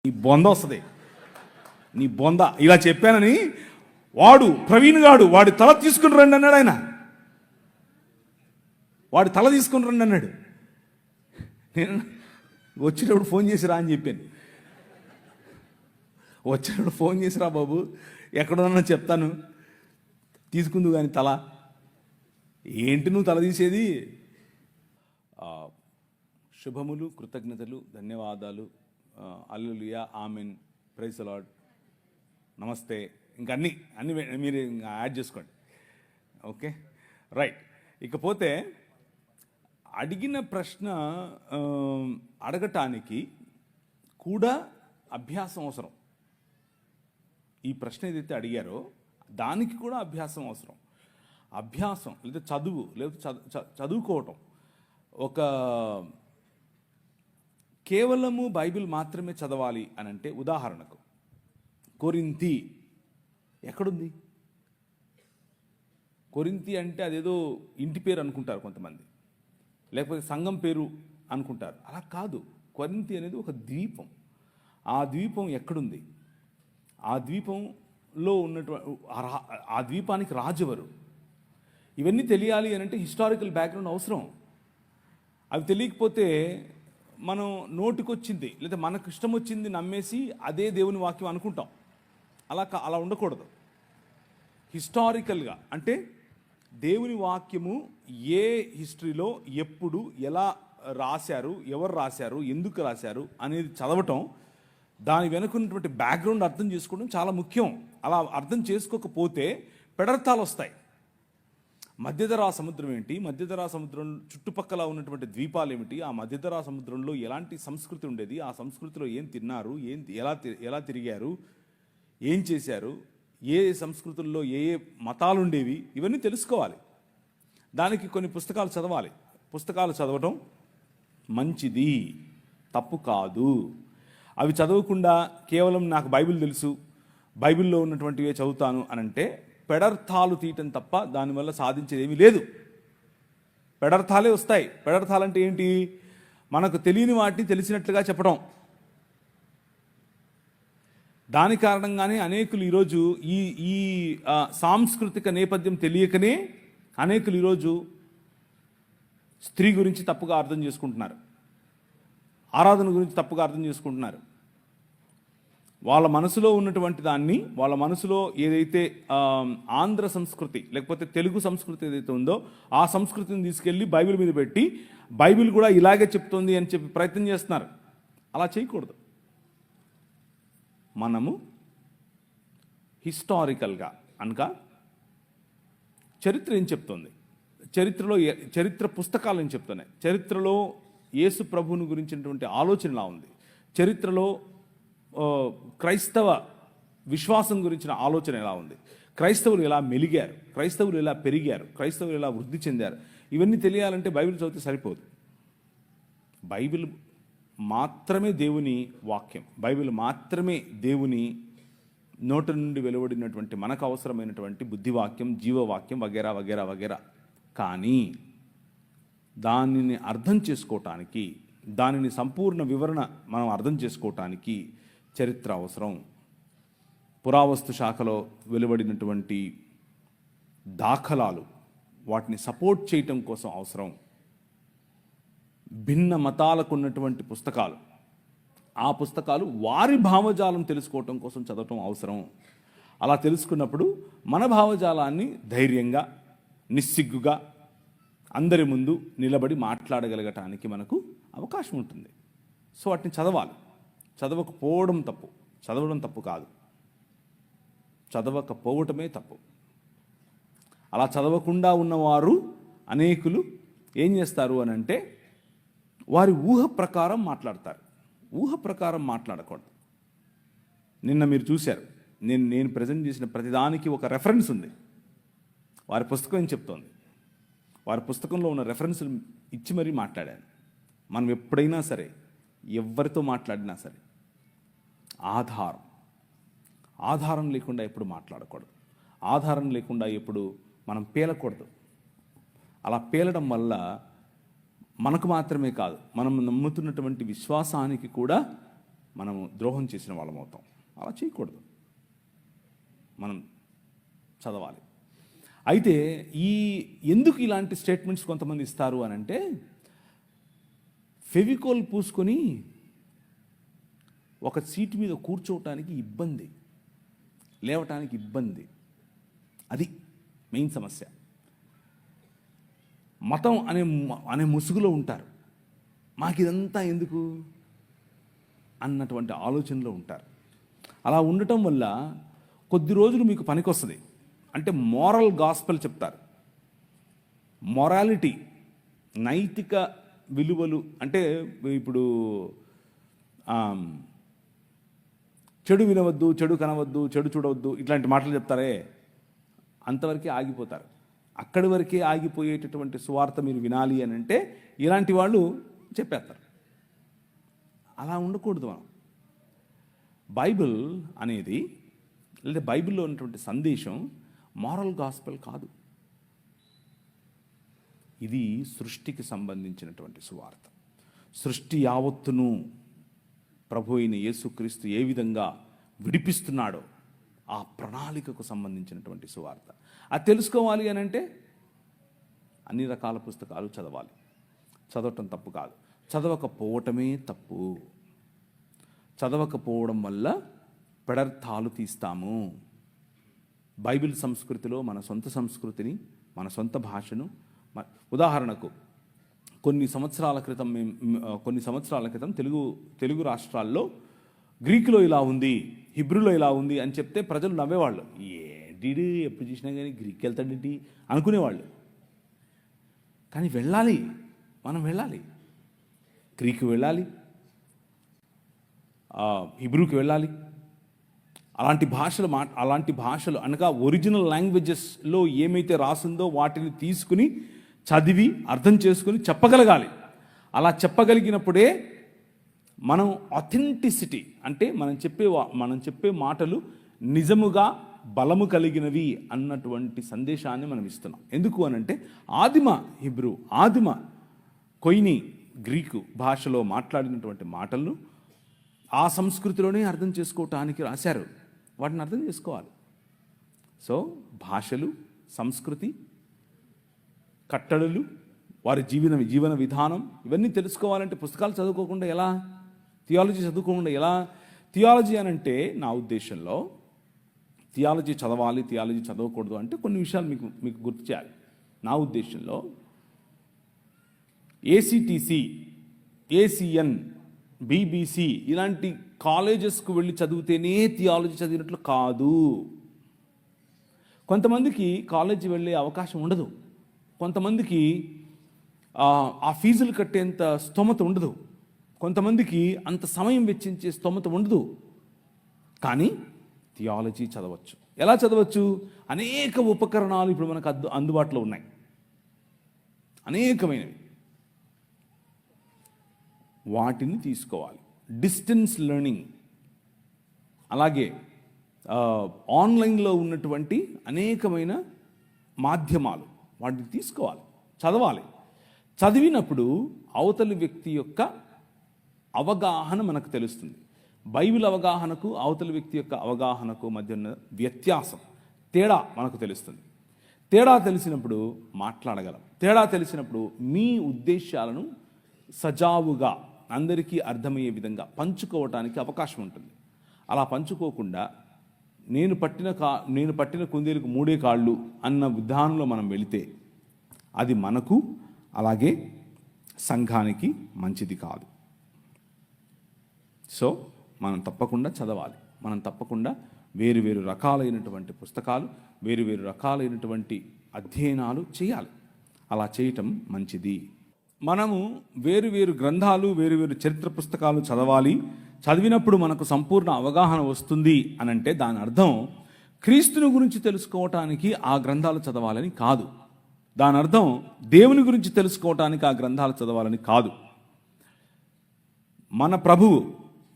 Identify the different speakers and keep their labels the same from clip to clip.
Speaker 1: నీ బొంద వస్తుంది, నీ బొంద. ఇలా చెప్పానని వాడు ప్రవీణ్ గాడు వాడి తల తీసుకుని రండి అన్నాడు. ఆయన వాడి తల తీసుకుని రండి అన్నాడు. నేను వచ్చేటప్పుడు ఫోన్ చేసిరా అని చెప్పాను. వచ్చేటప్పుడు ఫోన్ చేసిరా బాబు, ఎక్కడున్నా చెప్తాను, తీసుకుందు కానీ తల ఏంటి నువ్వు తల తీసేది. శుభములు, కృతజ్ఞతలు, ధన్యవాదాలు, హల్లెలూయా, ఆమెన్, ప్రైజ్ ది లార్డ్, నమస్తే, ఇంకా అన్నీ మీరు యాడ్ చేసుకోండి. Okay, right. ఇకపోతే అడిగిన ప్రశ్న అడగటానికి కూడా అభ్యాసం అవసరం. ఈ ప్రశ్న ఏదైతే అడిగారో దానికి కూడా అభ్యాసం అవసరం. అభ్యాసం లేదా చదువు, లేకపోతే చదువుకోవటం. ఒక కేవలము బైబిల్ మాత్రమే చదవాలి అని అంటే, ఉదాహరణకు కొరింథీ ఎక్కడుంది? కొరింథీ అంటే అదేదో ఇంటి పేరు అనుకుంటారు కొంతమంది, లేకపోతే సంఘం పేరు అనుకుంటారు. అలా కాదు. కొరింథీ అనేది ఒక ద్వీపం. ఆ ద్వీపం ఎక్కడుంది? ఆ ద్వీపంలో ఉన్నటువంటి ఆ ద్వీపానికి రాజు ఎవరు? ఇవన్నీ తెలియాలి అని అంటే హిస్టారికల్ బ్యాక్గ్రౌండ్ అవసరం. అవి తెలియకపోతే మనం నోటికొచ్చింది లేదా మనకు ఇష్టం వచ్చింది నమ్మేసి అదే దేవుని వాక్యం అనుకుంటాం. అలా ఉండకూడదు. హిస్టారికల్గా అంటే దేవుని వాక్యము ఏ హిస్టరీలో ఎప్పుడు ఎలా రాశారు, ఎవరు రాశారు, ఎందుకు రాశారు అనేది చదవటం, దాని వెనుకున్నటువంటి బ్యాక్గ్రౌండ్ అర్థం చేసుకోవడం చాలా ముఖ్యం. అలా అర్థం చేసుకోకపోతే పెడర్థాలు వస్తాయి. మధ్యధరా సముద్రం ఏంటి, మధ్యధరా సముద్రం చుట్టుపక్కల ఉన్నటువంటి ద్వీపాలు ఏమిటి, ఆ మధ్యధరా సముద్రంలో ఎలాంటి సంస్కృతి ఉండేది, ఆ సంస్కృతిలో ఏం తిన్నారు, ఎలా తిరిగారు, ఏం చేశారు, ఏ సంస్కృతుల్లో ఏ మతాలు ఉండేవి, ఇవన్నీ తెలుసుకోవాలి. దానికి కొన్ని పుస్తకాలు చదవాలి. పుస్తకాలు చదవటం మంచిది, తప్పు కాదు. అవి చదవకుండా కేవలం నాకు బైబిల్ తెలుసు, బైబిల్లో ఉన్నటువంటివే చదువుతాను అని అంటే పెడర్థాలు తీయటం తప్ప దానివల్ల సాధించేది ఏమీ లేదు. పెడర్థాలే వస్తాయి. పెడర్థాలంటే ఏంటి? మనకు తెలియని వాటిని తెలిసినట్లుగా చెప్పడం. దాని కారణంగానే అనేకులు ఈరోజు ఈ సాంస్కృతిక నేపథ్యం తెలియకనే అనేకులు ఈరోజు స్త్రీ గురించి తప్పుగా అర్థం చేసుకుంటున్నారు, ఆరాధన గురించి తప్పుగా అర్థం చేసుకుంటున్నారు. వాళ్ళ మనసులో ఉన్నటువంటి దాన్ని, వాళ్ళ మనసులో ఏదైతే ఆంధ్ర సంస్కృతి లేకపోతే తెలుగు సంస్కృతి ఏదైతే ఉందో ఆ సంస్కృతిని తీసుకెళ్ళి బైబిల్ మీద పెట్టి బైబిల్ కూడా ఇలాగే చెప్తుంది అని చెప్పి ప్రయత్నం చేస్తున్నారు. అలా చేయకూడదు. మనము హిస్టారికల్గా అనగా చరిత్ర ఏం చెప్తుంది, చరిత్ర పుస్తకాలు ఏం చెప్తున్నాయి, చరిత్రలో యేసు ప్రభువుని గురించినటువంటి ఆలోచన ఎలా ఉంది, చరిత్రలో క్రైస్తవ విశ్వాసం గురించిన ఆలోచన ఎలా ఉంది, క్రైస్తవులు ఎలా మెలిగారు, క్రైస్తవులు ఎలా పెరిగారు, క్రైస్తవులు ఎలా వృద్ధి చెందారు, ఇవన్నీ తెలియాలంటే బైబిల్ చదివితే సరిపోదు. బైబిల్ మాత్రమే దేవుని వాక్యం, బైబిల్ మాత్రమే దేవుని నోటి నుండి వెలువడినటువంటి మనకు అవసరమైనటువంటి బుద్ధివాక్యం, జీవవాక్యం వగేరా వగేరా వగేరా. కానీ దానిని అర్థం చేసుకోవటానికి, దానిని సంపూర్ణ వివరణ మనం అర్థం చేసుకోవటానికి చరిత్ర అవసరం. పురావస్తు శాఖలో వెలువడినటువంటి దాఖలాలు, వాటిని సపోర్ట్ చేయటం కోసం అవసరం. భిన్న మతాలకు ఉన్నటువంటి పుస్తకాలు, ఆ పుస్తకాలు వారి భావజాలం తెలుసుకోవటం కోసం చదవటం అవసరం. అలా తెలుసుకున్నప్పుడు మన భావజాలాన్ని ధైర్యంగా, నిస్సిగ్గుగా అందరి ముందు నిలబడి మాట్లాడగలగటానికి మనకు అవకాశం ఉంటుంది. సో వాటిని చదవాలి. చదవకపోవడం తప్పు, చదవడం తప్పు కాదు, చదవకపోవటమే తప్పు. అలా చదవకుండా ఉన్నవారు అనేకులు ఏం చేస్తారు అని అంటే వారి ఊహ ప్రకారం మాట్లాడతారు. ఊహ ప్రకారం మాట్లాడకూడదు. నిన్న మీరు చూశారు, నేను ప్రజెంట్ చేసిన ప్రతిదానికి ఒక రెఫరెన్స్ ఉంది. వారి పుస్తకం ఏం చెప్తోంది, వారి పుస్తకంలో ఉన్న రెఫరెన్సులు ఇచ్చి మరీ మాట్లాడాను. మనం ఎప్పుడైనా సరే, ఎవరితో మాట్లాడినా సరే ఆధారం లేకుండా ఎప్పుడు మాట్లాడకూడదు. ఆధారం లేకుండా ఎప్పుడు మనం పేలకూడదు. అలా పేలడం వల్ల మనకు మాత్రమే కాదు, మనం నమ్ముతున్నటువంటి విశ్వాసానికి కూడా మనము ద్రోహం చేసిన వాళ్ళం అవుతాం. అలా చేయకూడదు, మనం చదవాలి. అయితే ఎందుకు ఇలాంటి స్టేట్మెంట్స్ కొంతమంది ఇస్తారు అని అంటే, ఫెవికోల్ పూసుకొని ఒక సీటు మీద కూర్చోవటానికి ఇబ్బంది, లేవటానికి ఇబ్బంది, అది మెయిన్ సమస్య. మతం అనే ముసుగులో ఉంటారు, మాకిదంతా ఎందుకు అన్నటువంటి ఆలోచనలో ఉంటారు. అలా ఉండటం వల్ల కొద్ది రోజులు మీకు పనికొస్తుంది. అంటే మోరల్ గాస్పెల్ చెప్తారు, మొరాలిటీ, నైతిక విలువలు. అంటే ఇప్పుడు చెడు వినవద్దు, చెడు కనవద్దు, చెడు చూడవద్దు, ఇట్లాంటి మాటలు చెప్తారే, అంతవరకే ఆగిపోతారు. అక్కడి వరకే ఆగిపోయేటటువంటి సువార్త మీరు వినాలి అని అంటే ఇలాంటి వాళ్ళు చెప్పేస్తారు. అలా ఉండకూడదు. మనం బైబిల్ అనేది, లేదా బైబిల్లో ఉన్నటువంటి సందేశం మారల్ గాస్పెల్ కాదు. ఇది సృష్టికి సంబంధించినటువంటి సువార్త. సృష్టి యావత్తును ప్రభు అయిన యేసుక్రీస్తు ఏ విధంగా విడిపిస్తున్నాడో ఆ ప్రణాళికకు సంబంధించినటువంటి సువార్త. అది తెలుసుకోవాలి అని అంటే అన్ని రకాల పుస్తకాలు చదవాలి. చదవటం తప్పు కాదు, చదవకపోవటమే తప్పు. చదవకపోవడం వల్ల పెడర్థాలు తీస్తాము. బైబిల్ సంస్కృతిలో మన సొంత సంస్కృతిని, మన సొంత భాషను, ఉదాహరణకు కొన్ని సంవత్సరాల క్రితం తెలుగు రాష్ట్రాల్లో గ్రీకులో ఇలా ఉంది, హిబ్రూలో ఇలా ఉంది అని చెప్తే ప్రజలు నవ్వేవాళ్ళు. ఏంటి ఎప్పుడు చూసినా కానీ గ్రీక్ వెళ్తాడేంటి అనుకునేవాళ్ళు. కానీ వెళ్ళాలి, మనం వెళ్ళాలి, గ్రీకు వెళ్ళాలి, హిబ్రూకి వెళ్ళాలి. అలాంటి భాషలు అనగా ఒరిజినల్ లాంగ్వేజెస్లో ఏమైతే రాసిందో వాటిని తీసుకుని చదివి అర్థం చేసుకుని చెప్పగలగాలి. అలా చెప్పగలిగినప్పుడే మనం ఆథెంటిసిటీ, అంటే మనం చెప్పే మాటలు నిజముగా బలము కలిగినవి అన్నటువంటి సందేశాన్ని మనం ఇస్తున్నాం. ఎందుకు అనంటే ఆదిమ హిబ్రూ, ఆదిమ కొయిని గ్రీకు భాషలో మాట్లాడినటువంటి మాటలను ఆ సంస్కృతిలోనే అర్థం చేసుకోవటానికి రాశారు. వాటిని అర్థం చేసుకోవాలి. సో భాషలు, సంస్కృతి, కట్టడలు, వారి జీవన విధానం, ఇవన్నీ తెలుసుకోవాలంటే పుస్తకాలు చదువుకోకుండా ఎలా? థియాలజీ చదువుకోకుండా ఎలా? థియాలజీ అనంటే నా ఉద్దేశంలో థియాలజీ చదవాలి, థియాలజీ చదవకూడదు అంటే కొన్ని విషయాలు మీకు గుర్తు చేయాలి. నా ఉద్దేశంలో ఏసీటీసీ, ఏసీఎన్, బీబీసీ ఇలాంటి కాలేజెస్కు వెళ్ళి చదివితేనే థియాలజీ చదివినట్లు కాదు. కొంతమందికి కాలేజీ వెళ్ళే అవకాశం ఉండదు, కొంతమందికి ఆ ఫీజులు కట్టేంత స్తోమత ఉండదు, కొంతమందికి అంత సమయం వెచ్చించే స్తోమత ఉండదు. కానీ థియాలజీ చదవచ్చు. ఎలా చదవచ్చు? అనేక ఉపకరణాలు ఇప్పుడు మనకు అందుబాటులో ఉన్నాయి, అనేకమైనవి. వాటిని తీసుకోవాలి. డిస్టెన్స్ లెర్నింగ్, అలాగే ఆన్లైన్లో ఉన్నటువంటి అనేకమైన మాధ్యమాలు, వాటిని తీసుకోవాలి, చదవాలి. చదివినప్పుడు అవతలి వ్యక్తి యొక్క అవగాహన మనకు తెలుస్తుంది. బైబిల్ అవగాహనకు అవతలి వ్యక్తి యొక్క అవగాహనకు మధ్య ఉన్న వ్యత్యాసం, తేడా మనకు తెలుస్తుంది. తేడా తెలిసినప్పుడు మాట్లాడగలం. తేడా తెలిసినప్పుడు మీ ఉద్దేశాలను సజావుగా అందరికీ అర్థమయ్యే విధంగా పంచుకోవటానికి అవకాశం ఉంటుంది. అలా పంచుకోకుండా నేను పట్టిన కుందేలకు మూడే కాళ్ళు అన్న విధానంలో మనం వెళితే అది మనకు అలాగే సంఘానికి మంచిది కాదు. సో మనం తప్పకుండా చదవాలి. మనం తప్పకుండా వేరు రకాలైనటువంటి పుస్తకాలు, వేరు రకాలైనటువంటి అధ్యయనాలు చేయాలి. అలా చేయటం మంచిది. మనము వేరు గ్రంథాలు, వేరు చరిత్ర పుస్తకాలు చదవాలి. చదివినప్పుడు మనకు సంపూర్ణ అవగాహన వస్తుంది అనంటే దాని అర్థం క్రీస్తుని గురించి తెలుసుకోవటానికి ఆ గ్రంథాలు చదవాలని కాదు. దాని అర్థం దేవుని గురించి తెలుసుకోవటానికి ఆ గ్రంథాలు చదవాలని కాదు. మన ప్రభువు,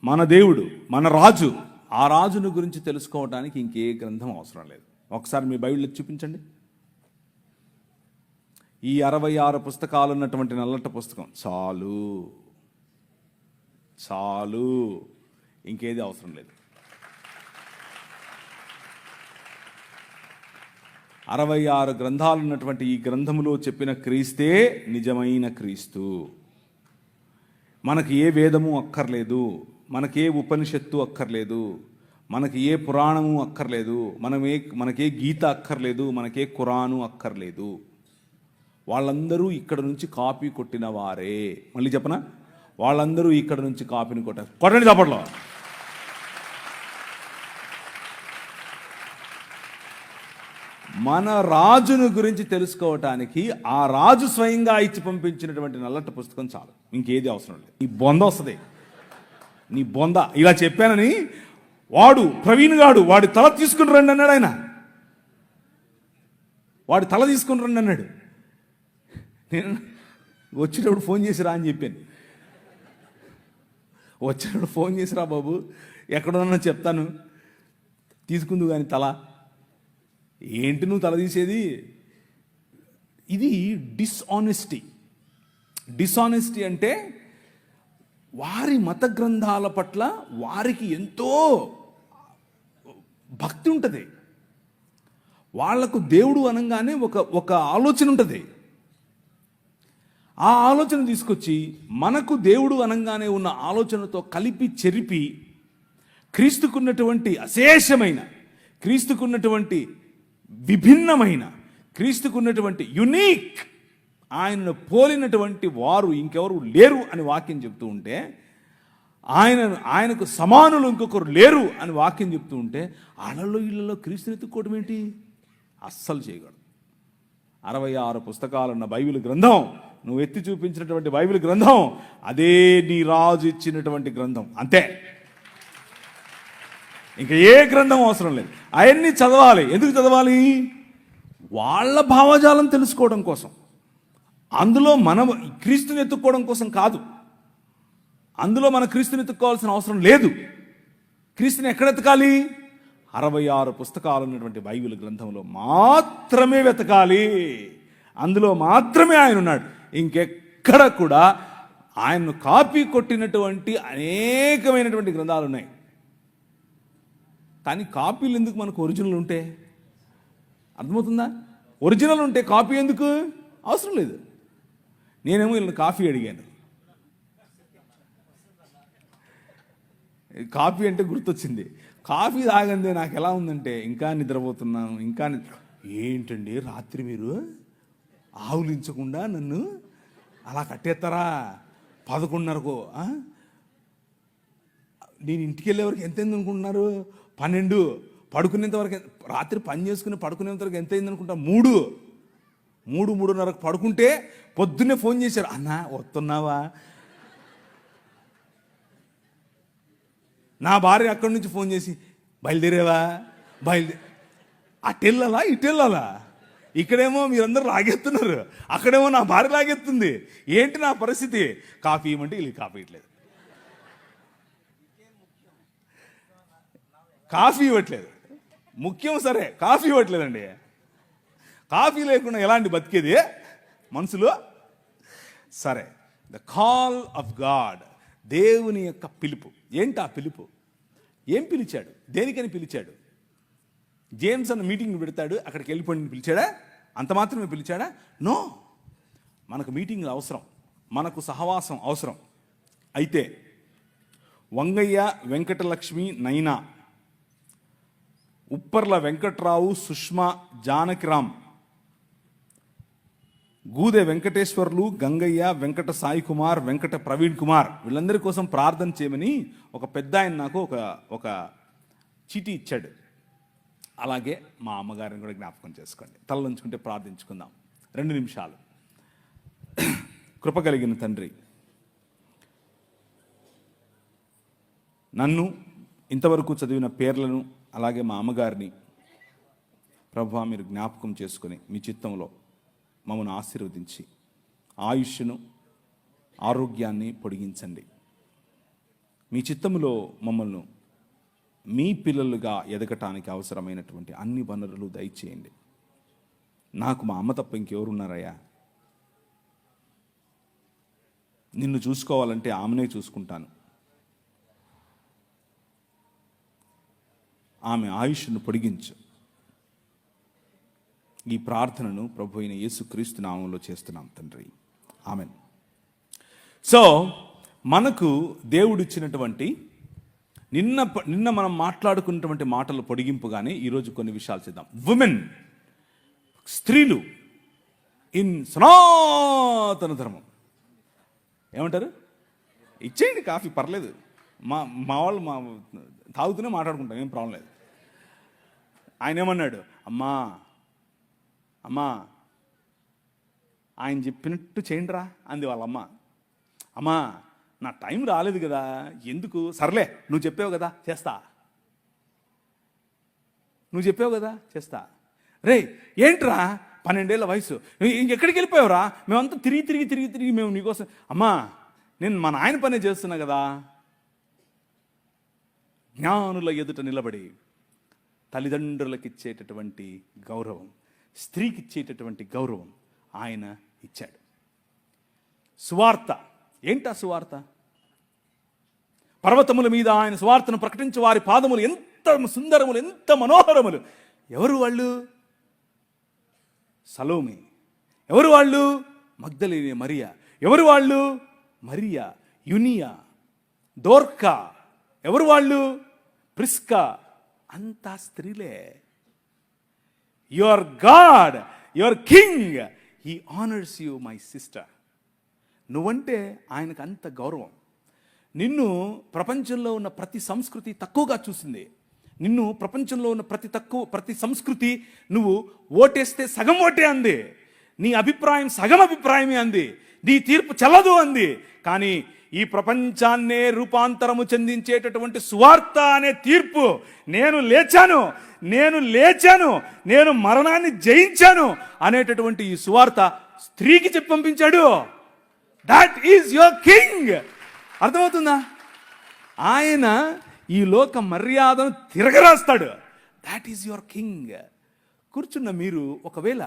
Speaker 1: మన దేవుడు, మన రాజు, ఆ రాజును గురించి తెలుసుకోవటానికి ఇంకే గ్రంథం అవసరం లేదు. ఒకసారి మీ బైబిల్ చూపించండి. ఈ 66 పుస్తకాలు ఉన్నటువంటి నల్లట పుస్తకం చాలు. ఇంకేది అవసరం లేదు. 66 గ్రంథాలు ఉన్నటువంటి ఈ గ్రంథములో చెప్పిన క్రీస్తే నిజమైన క్రీస్తు. మనకి ఏ వేదము అక్కర్లేదు, మనకి ఏ ఉపనిషత్తు అక్కర్లేదు, మనకి ఏ పురాణము అక్కర్లేదు, మనకే గీత అక్కర్లేదు, మనకే ఖురాను అక్కర్లేదు. వాళ్ళందరూ ఇక్కడ నుంచి కాపీ కొట్టిన వారే. మళ్ళీ చెప్పనా, వాళ్ళందరూ ఇక్కడ నుంచి కాపీని కొట్టండి చప్పట్లో. మన రాజును గురించి తెలుసుకోవటానికి ఆ రాజు స్వయంగా ఇచ్చి పంపించినటువంటి నల్లటి పుస్తకం చాలు, ఇంకేది అవసరం లేదు. నీ బొంద వస్తుంది, నీ బొంద. ఇలా చెప్పానని వాడు ప్రవీణ్ గాడు వాడి తల తీసుకుని రండి అన్నాడు. ఆయన వాడి తల తీసుకుని రండి అన్నాడు. నేను వచ్చేటప్పుడు ఫోన్ చేసిరా అని చెప్పాను. వచ్చేటప్పుడు ఫోన్ చేసిరా బాబు, ఎక్కడున్నా చెప్తాను, తీసుకుందు కానీ తల ఏంటి నువ్వు తల తీసేది? ఇది డిస్ఆనెస్టీ అంటే వారి మత గ్రంథాల పట్ల వారికి ఎంతో భక్తి ఉంటుంది. వాళ్లకు దేవుడు అనగానే ఒక ఆలోచన ఉంటుంది. ఆ ఆలోచన తీసుకొచ్చి మనకు దేవుడు అనగానే ఉన్న ఆలోచనతో కలిపి చెరిపి క్రీస్తుకున్నటువంటి అశేషమైన, క్రీస్తుకున్నటువంటి విభిన్నమైన, క్రీస్తుకున్నటువంటి యునీక్, ఆయనను పోలినటువంటి వారు ఇంకెవరు లేరు అని వాక్యం చెప్తూ ఉంటే, ఆయనకు సమానులు ఇంకొకరు లేరు అని వాక్యం చెప్తూ ఉంటే, అలలో ఇళ్లలో క్రీస్తుని ఎత్తుక్కోవడం ఏంటి? అస్సలు చేయగలడు. 66 పుస్తకాలున్న బైబిల్ గ్రంథం, నువ్వు ఎత్తి చూపించినటువంటి బైబిల్ గ్రంథం, అదే నీ రాజు ఇచ్చినటువంటి గ్రంథం, అంతే. ఇంకా ఏ గ్రంథం అవసరం లేదు. అవన్నీ చదవాలి. ఎందుకు చదవాలి? వాళ్ళ భావజాలం తెలుసుకోవడం కోసం. అందులో మనం క్రీస్తుని ఎత్తుక్కోవడం కోసం కాదు. అందులో మన క్రీస్తుని ఎత్తుక్కోవాల్సిన అవసరం లేదు. క్రీస్తుని ఎక్కడ ఎతకాలి? 66 పుస్తకాలు ఉన్నటువంటి బైబిల్ గ్రంథంలో మాత్రమే వెతకాలి. అందులో మాత్రమే ఆయన ఉన్నాడు. ఇంకెక్కడ కూడా ఆయన్ను కాపీ కొట్టినటువంటి అనేకమైనటువంటి గ్రంథాలు ఉన్నాయి. కానీ కాపీలు ఎందుకు? మనకు ఒరిజినల్ ఉంటే. అర్థమవుతుందా? ఒరిజినల్ ఉంటే కాపీ ఎందుకు అవసరం లేదు. నేనేమో వీళ్ళని కాఫీ అడిగాను. కాఫీ అంటే గుర్తొచ్చింది. కాఫీ తాగందే నాకు ఎలా ఉందంటే, ఇంకా నిద్రపోతున్నాను, ఏంటండి రాత్రి మీరు ఆవులించకుండా నన్ను అలా కట్టేస్తారా 11:30కు? నేను ఇంటికి వెళ్ళే వరకు ఎంత అయింది అనుకుంటున్నారు? 12. పడుకునేంత వరకు, రాత్రి పని చేసుకుని పడుకునేంత వరకు ఎంత అయింది అనుకుంటా? 3:30కు పడుకుంటే పొద్దున్నే ఫోన్ చేశారు, అన్నా వస్తున్నావా? నా భార్య అక్కడి నుంచి ఫోన్ చేసి, బయలుదేరేవా? అటెళ్ళాలా ఇటెళ్ళాలా? ఇక్కడేమో మీరందరూ లాగెత్తున్నారు, అక్కడేమో నా భార్య లాగెత్తుంది. ఏంటి నా పరిస్థితి? కాఫీ ఇవ్వమంటే వీళ్ళు కాఫీ ఇవ్వట్లేదు, కాఫీ ఇవ్వట్లేదు. ముఖ్యం సరే, కాఫీ ఇవ్వట్లేదండి. కాఫీ లేకుండా ఎలాంటి బతికేది మనసులో? సరే, ద కాల్ ఆఫ్ గాడ్, దేవుని యొక్క పిలుపు. ఏంటి ఆ పిలుపు? ఏం పిలిచాడు? దేనికని పిలిచాడు? జేమ్స్ అన్న మీటింగ్ పెడతాడు, అక్కడికి వెళ్ళిపోయి పిలిచాడా? అంత మాత్రమే పిలిచాడా? నో. మనకు మీటింగ్లు అవసరం, మనకు సహవాసం అవసరం. అయితే వంగయ్య, వెంకటలక్ష్మి, నైనా, ఉప్పర్ల వెంకట్రావు, సుష్మా, జానకిరామ్, గూదె వెంకటేశ్వర్లు, గంగయ్య, వెంకట సాయి కుమార్, వెంకట ప్రవీణ్ కుమార్, వీళ్ళందరి కోసం ప్రార్థన చేయమని ఒక పెద్ద ఆయన నాకు ఒక చీటీ ఇచ్చాడు. అలాగే మా అమ్మగారిని కూడా జ్ఞాపకం చేసుకోండి. తలలుంచుకుంటే ప్రార్థించుకుందాం 2 నిమిషాలు. కృప కలిగిన తండ్రి, నన్ను ఇంతవరకు చదివిన పేర్లను అలాగే మా అమ్మగారిని ప్రభువా మీరు జ్ఞాపకం చేసుకుని మీ చిత్తంలో మమ్మల్ని ఆశీర్వదించి ఆయుష్ను ఆరోగ్యాన్ని పొడిగించండి. మీ చిత్తములో మమ్మల్ని మీ పిల్లలుగా ఎదగటానికి అవసరమైనటువంటి అన్ని వనరులు దయచేయండి. నాకు మా అమ్మ తప్ప ఇంకెవరున్నారయ్యా? నిన్ను చూసుకోవాలంటే ఆమెనే చూసుకుంటాను. ఆమె ఆయుష్ను పొడిగించు. ఈ ప్రార్థనను ప్రభు అయిన యేసుక్రీస్తు నామంలో చేస్తున్నాం తండ్రి, ఆమెన్. సో మనకు దేవుడిచ్చినటువంటి నిన్న మనం మాట్లాడుకున్నటువంటి మాటల పొడిగింపుగానే ఈరోజు కొన్ని విషయాలు చేద్దాం. ఉమెన్, స్త్రీలు ఇన్ సనాతన ధర్మం. ఏమంటారు? ఇచ్చేయండి కాఫీ, పర్లేదు. మా వాళ్ళు తాగుతూనే మాట్లాడుకుంటాం, ఏం ప్రాబ్లం లేదు. ఆయన ఏమన్నాడు? అమ్మా ఆయన చెప్పినట్టు చేయండి రా అంది వాళ్ళమ్మ. అమ్మా నా టైం రాలేదు కదా, ఎందుకు, సర్లే నువ్వు చెప్పావు కదా చేస్తా. రే ఏంట్రా 12 ఏళ్ల వయసు, ఇంకెక్కడికి వెళ్ళిపోయావురా? మేమంతా తిరిగి మేము నీకోసం. అమ్మా నేను మా నాయన పనే చేస్తున్నా కదా. జ్ఞానుల ఎదుట నిలబడి తల్లిదండ్రులకు ఇచ్చేటటువంటి గౌరవం, స్త్రీకి ఇచ్చేటటువంటి గౌరవం ఆయన ఇచ్చాడు. సువార్త ఏంటా సువార్త? పర్వతముల మీద ఆయన సువార్తను ప్రకటించే వారి పాదములు ఎంత సుందరములు, ఎంత మనోహరములు. ఎవరు వాళ్ళు? సలోమి. ఎవరు వాళ్ళు? మగ్దలేనే మరియా. ఎవరు వాళ్ళు? మరియా, యునియా, దోర్కా. ఎవరు వాళ్ళు? ప్రిస్కా. అంతా స్త్రీలే. Your God, your king, he honours you my sister. నువ్వంటే ఆయనకు అంత గౌరవం. నిన్ను ప్రపంచంలో ఉన్న ప్రతి సంస్కృతి తక్కువగా చూసింది. నిన్ను ప్రపంచంలో ఉన్న ప్రతి సంస్కృతి నువ్వు ఓటేస్తే సగం ఓటే అంది, నీ అభిప్రాయం సగం అభిప్రాయమే అంది, నీ తీర్పు చెల్లదు అంది. కానీ ఈ ప్రపంచాన్నే రూపాంతరము చెందించేటటువంటి సువార్త అనే తీర్పు, నేను లేచాను, నేను మరణాన్ని జయించాను అనేటటువంటి ఈ సువార్త స్త్రీకి చెప్పి పంపించాడు. That is your king. అర్థమవుతుందా? ఆయన ఈ లోక మర్యాదను తిరగరాస్తాడు. That is your king. కూర్చున్న మీరు ఒకవేళ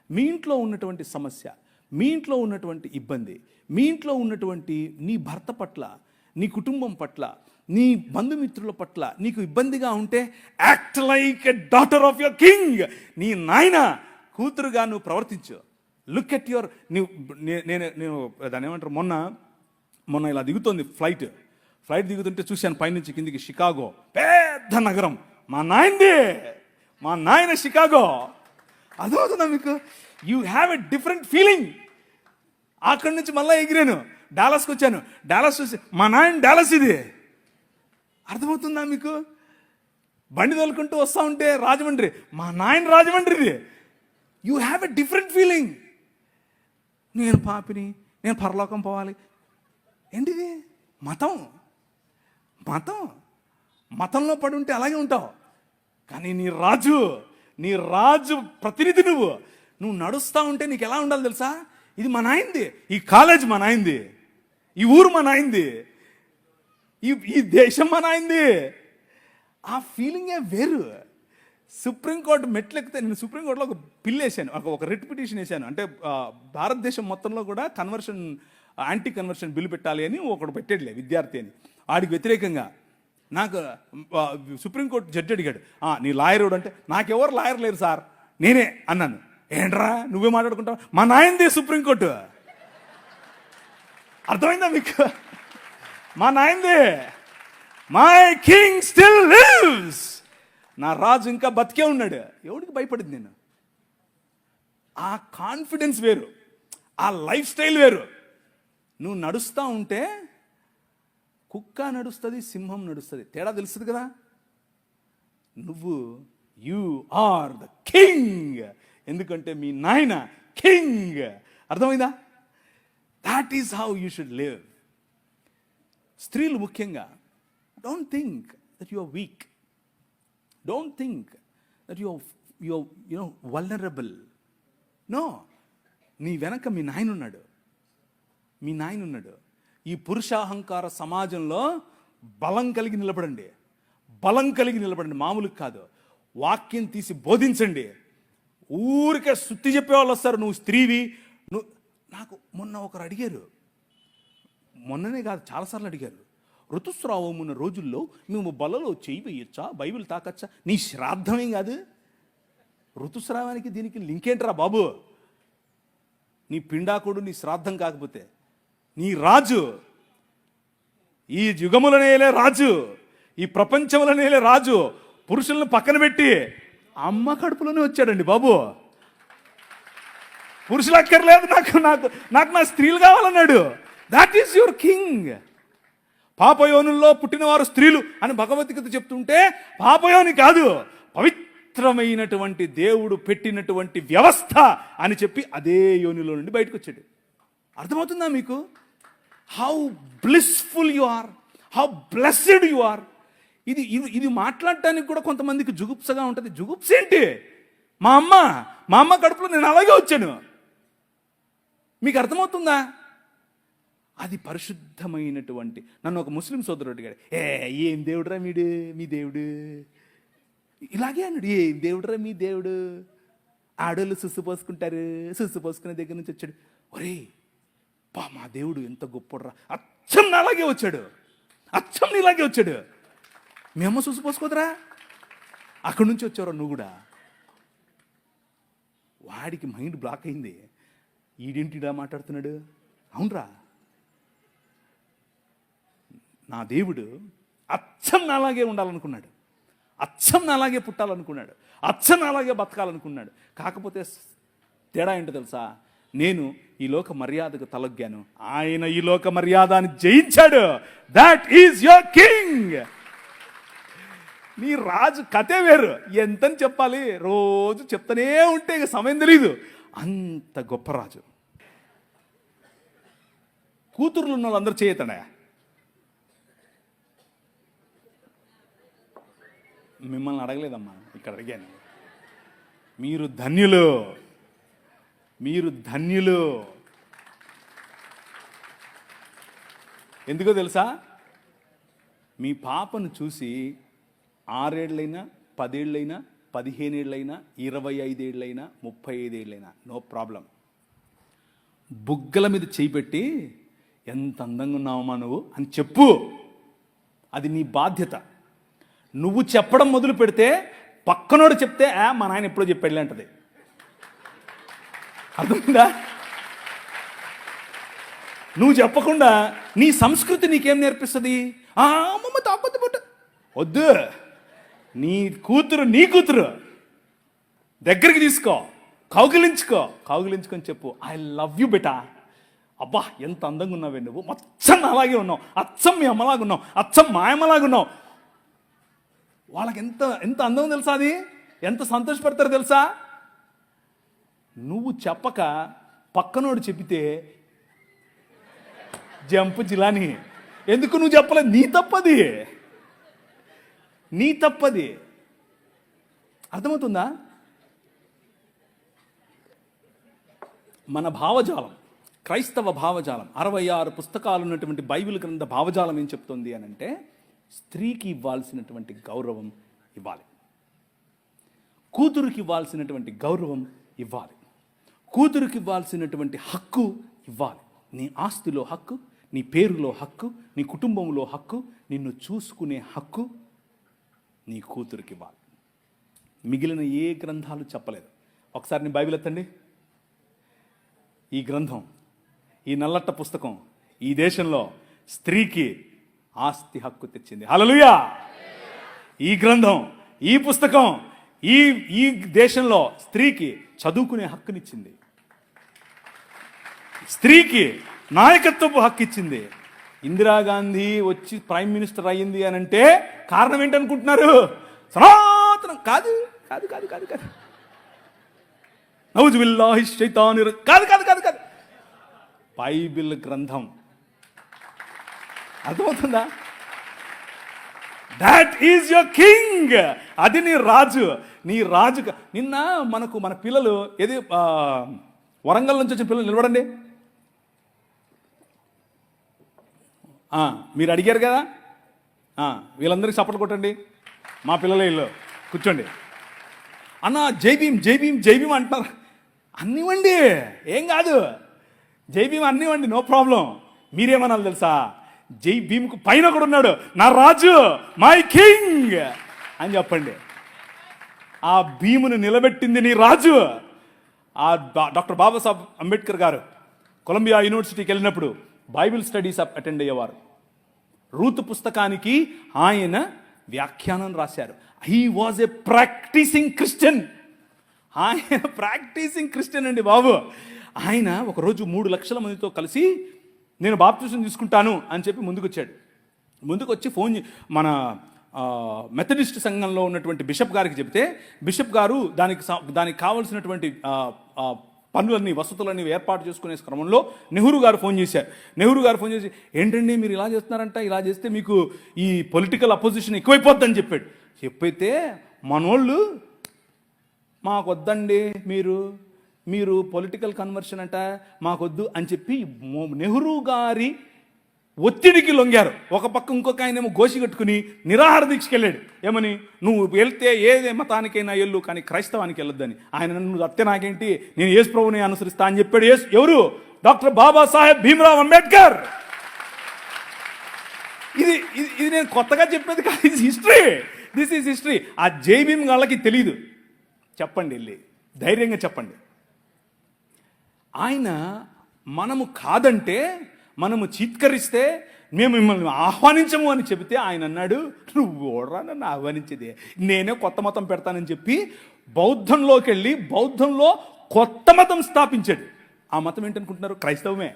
Speaker 1: మీ ఇంట్లో ఉన్నటువంటి సమస్య, మీ ఇంట్లో ఉన్నటువంటి ఇబ్బంది, మీ ఇంట్లో ఉన్నటువంటి నీ భర్త పట్ల, నీ కుటుంబం పట్ల, నీ బంధుమిత్రుల పట్ల నీకు ఇబ్బందిగా ఉంటే, act like a daughter of your king. నీ నాయన కూతురుగా నువ్వు ప్రవర్తించు. లుక్ ఎట్ యువర్, నేను దాన్ని ఏమంటారు, మొన్న ఇలా దిగుతోంది ఫ్లైట్ దిగుతుంటే చూశాను పైనుంచి కిందికి. షికాగో పెద్ద నగరం, మా నాయన షికాగో. అర్థమవుతుందా మీకు? You have a different feeling. అక్కడి నుంచి మళ్ళీ ఎగిరాను, డాలస్కి వచ్చాను. డాలస్ చూసి మా నాయన డాలస్ ఇది. అర్థమవుతుందా మీకు? బండి తోలుకుంటూ వస్తూ ఉంటే రాజమండ్రి, మా నాయన రాజమండ్రిది. You have a different feeling. నేను పాపిని, నేను పరలోకం పోవాలి. ఏంటిది? మతంలో పడి ఉంటే అలాగే ఉంటావు. కానీ నీ రాజు ప్రతినిధి నువ్వు నడుస్తూ ఉంటే నీకు ఎలా ఉండాలి తెలుసా? ఇది మా నాయనది, ఈ కాలేజ్ మా నాయనది, ఈ ఊరు మా నాయనది, ఈ దేశం మా నాయనది. ఆ ఫీలింగే వేరు. సుప్రీంకోర్టు మెట్లు ఎక్కితే, నేను సుప్రీంకోర్టులో ఒక బిల్ వేసాను, ఒక రిట్ పిటిషన్ వేసాను. అంటే భారతదేశం మొత్తంలో కూడా యాంటీ కన్వర్షన్ బిల్లు పెట్టాలి అని ఒకడు పెట్టాడులే, విద్యార్థి అని. వాడికి వ్యతిరేకంగా నాకు సుప్రీంకోర్టు జడ్జి అడిగాడు, నీ లాయర్ అంటే, నాకెవరు లాయర్ లేరు సార్, నేనే అన్నాను. ఏంట్రా నువ్వే మాట్లాడుకుంటావు? మా నాయనది సుప్రీంకోర్టు. అర్థమైందా మీకు? మా నాయనది. My king still lives. నా రాజు ఇంకా బతికే ఉన్నాడు. ఎవడికి భయపడింది నేను? ఆ కాన్ఫిడెన్స్ వేరు, ఆ లైఫ్ స్టైల్ వేరు. నువ్వు నడుస్తూ ఉంటే కుక్క నడుస్తుంది, సింహం నడుస్తుంది, తేడా తెలుస్తుంది కదా. యు ఆర్ ద కింగ్, ఎందుకంటే మీ నాయన కింగ్. అర్థమైందా? That is how you should live. స్త్రీలు ముఖ్యంగా, don't think that you are weak, don't think that you are vulnerable. No, నీ వెనక మీ నాయన ఉన్నాడు. ఈ పురుషాహంకార సమాజంలో బలం కలిగి నిలబడండి, మామూలు కాదు. వాక్యం తీసి బోధించండి. ఊరికే సుత్తి చెప్పేవాళ్ళు వస్తారు, నువ్వు స్త్రీవి. నాకు మొన్న ఒకరు అడిగారు, మొన్ననే కాదు చాలాసార్లు అడిగారు, ఋతుస్రావం ఉన్న రోజుల్లో మేము బలలో చేయి వేయొచ్చా, బైబిల్ తాకచ్చా? నీ శ్రాద్ధమేం కాదు. ఋతుస్రావానికి దీనికి లింక్ ఏంట్రా బాబు? నీ పిండాకుడు నీ శ్రాద్ధం కాకపోతే, నీ రాజు, ఈ యుగములనేలే రాజు, ఈ ప్రపంచములనేలే రాజు పురుషులను పక్కన పెట్టి అమ్మ కడుపులోనే వచ్చాడండి బాబు. పురుషులు అక్కర్లేదు, నాకు నాకు నాకు నా స్త్రీలు కావాలన్నాడు. That is your king. పాపయోనుల్లో పుట్టినవారు స్త్రీలు అని భగవద్గీత చెప్తుంటే పాపయోని కాదు, పవిత్రమైనటువంటి దేవుడు పెట్టినటువంటి వ్యవస్థ అని చెప్పి అదే యోనిలో నుండి బయటకు వచ్చాడు. అర్థమవుతుందా మీకు? How blissful you are, how blessed you are. ఇది ఇది మాట్లాడటానికి కూడా కొంతమందికి జుగుప్సగా ఉంటుంది. జుగుప్స ఏంటి? మా అమ్మ కడుపులో నేను అలాగే వచ్చాను. మీకు అర్థమవుతుందా? అది పరిశుద్ధమైనటువంటి. నన్ను ఒక ముస్లిం సోదరుడు అడిగాడు, ఏం దేవుడురా మీ దేవుడు? ఇలాగే అన్నాడు, ఏం దేవుడురా మీ దేవుడు? ఆడోళ్ళు సుస్సు పోసుకుంటారు, సుస్సు పోసుకునే దగ్గర నుంచి వచ్చాడు. ఒరే మా దేవుడు ఎంత గొప్పడురా, అచ్చం నాలాగే వచ్చాడు, అచ్చం నీలాగే వచ్చాడు. మీ అమ్మ సుస్సు పోసుకోదురా, అక్కడి నుంచి వచ్చావురా నువ్వు కూడా. వాడికి మైండ్ బ్లాక్ అయింది. ఈడేంటిడా మాట్లాడుతున్నాడు? అవునరా, నా దేవుడు అచ్చం నాలాగే ఉండాలనుకున్నాడు, అచ్చం నాలాగే పుట్టాలనుకున్నాడు, అచ్చం నాలాగే బతకాలనుకున్నాడు. కాకపోతే తేడా ఏంటో తెలుసా? నేను ఈ లోక మర్యాదకు తలొగ్గాను, ఆయన ఈ లోక మర్యాదని జయించాడు. That is your king. నీ రాజు కథే వేరు. ఎంతని చెప్పాలి? రోజు చెప్తానే ఉంటే ఇక సమయం తెలీదు. అంత గొప్ప రాజు. కూతుర్లు ఉన్న వాళ్ళందరూ చేయతాడా? మిమ్మల్ని అడగలేదమ్మా, ఇక్కడ అడిగాను. మీరు ధన్యులు, మీరు ధన్యులు. ఎందుకో తెలుసా? మీ పాపను చూసి 6 ఏళ్ళైనా 10 ఏళ్ళైనా 15 ఏళ్ళైనా 25 ఏళ్ళైనా 35 ఏళ్ళైనా నో ప్రాబ్లం. బుగ్గల మీద చేయి పెట్టి ఎంత అందంగా ఉన్నావమ్మా నువ్వు అని చెప్పు. అది నీ బాధ్యత. నువ్వు చెప్పడం మొదలు పెడితే పక్కనోడు చెప్తే మా నాయన ఎప్పుడో చెప్పాడులే అంటది. అర్థమైందా? నువ్వు చెప్పకుండా నీ సంస్కృతి నీకేం నేర్పిస్తుంది? అమ్మమ్మ తాపొద్దు పుట్ట వద్దు. నీ కూతురు దగ్గరికి తీసుకో, కౌగిలించుకొని చెప్పు, ఐ లవ్ యూ బెటా. అబ్బా ఎంత అందంగా ఉన్నావే నువ్వు, అచ్చం అలాగే ఉన్నావు, అచ్చం మీ అమ్మలాగా ఉన్నావు, అచ్చం మా అమ్మలాగా ఉన్నావు. వాళ్ళకి ఎంత ఎంత అందం తెలుసా? అది ఎంత సంతోషపడతారో తెలుసా? నువ్వు చెప్పక పక్కనోడు చెప్పితే జంపు జిలాని. ఎందుకు నువ్వు చెప్పలేదు? నీ తప్పది. అర్థమవుతుందా? మన భావజాలం, క్రైస్తవ భావజాలం, 66 పుస్తకాలు ఉన్నటువంటి బైబిల్ గ్రంథ భావజాలం ఏం చెప్తుంది అని అంటే, స్త్రీకి ఇవ్వాల్సినటువంటి గౌరవం ఇవ్వాలి, కూతురికి ఇవ్వాల్సినటువంటి గౌరవం ఇవ్వాలి, కూతురికి ఇవ్వాల్సినటువంటి హక్కు ఇవ్వాలి. నీ ఆస్తిలో హక్కు, నీ పేరులో హక్కు, నీ కుటుంబంలో హక్కు, నిన్ను చూసుకునే హక్కు నీ కూతురికి ఇవ్వాలి. మిగిలిన ఏ గ్రంథాలు చెప్పలేదు. ఒకసారి నీ బైబిల్ ఎత్తండి. ఈ గ్రంథం, ఈ నల్లట్ట పుస్తకం ఈ దేశంలో స్త్రీకి ఆస్తి హక్కు తెచ్చింది. హల్లెలూయా! ఈ గ్రంథం, ఈ పుస్తకం ఈ దేశంలో స్త్రీకి చదువుకునే హక్కునిచ్చింది, స్త్రీకి నాయకత్వపు హక్కు ఇచ్చింది. ఇందిరాగాంధీ వచ్చి ప్రైమ్ మినిస్టర్ అయ్యింది అని అంటే కారణం ఏంటనుకుంటున్నారు? సనాతనం కాదు కాదు కాదు కాదు కాదు నౌజు బిల్లాహి శైతాని కాదు కాదు కాదు కాదు బైబిల్ గ్రంథం. అర్థమవుతుందా? That is your king. అది నీ రాజు. నిన్న మన పిల్లలు ఏది వరంగల్ నుంచి వచ్చిన పిల్లలు నిలబడండి. మీరు అడిగారు కదా, వీళ్ళందరికీ సపోర్ట్ కొట్టండి. మా పిల్లలే ఇల్లు కూర్చోండి. అన్న జై భీమ్ జై భీమ్ జై భీమ్ అంటున్నారు. అన్నివ్వండి, ఏం కాదు. జై భీమ్ అన్నివ్వండి, నో ప్రాబ్లం. మీరేమనాలి తెలుసా? జై భీమ్కు పైన కూడా ఉన్నాడు, నా రాజు, మై కింగ్ అని చెప్పండి. ఆ భీమును నిలబెట్టింది నీ రాజు. ఆ డాక్టర్ బాబాసాహెబ్ అంబేద్కర్ గారు కొలంబియా యూనివర్సిటీకి వెళ్ళినప్పుడు బైబిల్ స్టడీస్ అటెండ్ అయ్యేవారు. రూతు పుస్తకానికి ఆయన వ్యాఖ్యానం రాశారు. He was a practising Christian. ఆయన ప్రాక్టీసింగ్ క్రిస్టియన్ అండి బాబు. ఆయన ఒకరోజు 3 లక్షల మందితో కలిసి నేను బాప్తిసం తీసుకుంటాను అని చెప్పి ముందుకు వచ్చి మన మెథడిస్ట్ సంఘంలో ఉన్నటువంటి బిషప్ గారికి చెబితే, బిషప్ గారు దానికి కావలసినటువంటి పనులన్నీ, వసతులన్నీ ఏర్పాటు చేసుకునే క్రమంలో నెహ్రూ గారు ఫోన్ చేసి, ఏంటండి మీరు ఇలా చేస్తున్నారంట, ఇలా చేస్తే మీకు ఈ పొలిటికల్ అపోజిషన్ ఎక్కువైపోద్దని చెప్పైతే మనోళ్ళు మాకొద్దండి, మీరు పొలిటికల్ కన్వర్షన్ అంట మాకొద్దు అని చెప్పి నెహ్రూ గారి ఒత్తిడికి లొంగారు. ఒక పక్క ఇంకొక ఆయనేమో గోసి కట్టుకుని నిరాహార దీక్షకి వెళ్ళాడు. ఏమని, నువ్వు వెళ్తే ఏ మతానికైనా వెళ్ళు కానీ క్రైస్తవానికి వెళ్ళొద్దని. ఆయన నన్ను అత్తే నాకేంటి, నేను యేసు ప్రభువుని అనుసరిస్తా అని చెప్పాడు. ఎవరు? డాక్టర్ బాబాసాహెబ్ భీమ్రావ్ అంబేద్కర్. ఇది నేను కొత్తగా చెప్పేది కాదు, ఇది హిస్టరీ. This is history. ఆ జై భీమ్ వాళ్ళకి తెలియదు. చెప్పండి, వెళ్ళి ధైర్యంగా చెప్పండి. ఆయన మనము కాదంటే, మనము చీత్కరిస్తే మేము మిమ్మల్ని ఆహ్వానించము అని చెబితే ఆయన అన్నాడు, నువ్వు ఓడరా నన్ను ఆహ్వానించేదే, నేనే కొత్త మతం పెడతానని చెప్పి బౌద్ధంలోకి వెళ్ళి బౌద్ధంలో కొత్త మతం స్థాపించాడు. ఆ మతం ఏంటనుకుంటున్నారు? క్రైస్తవమే.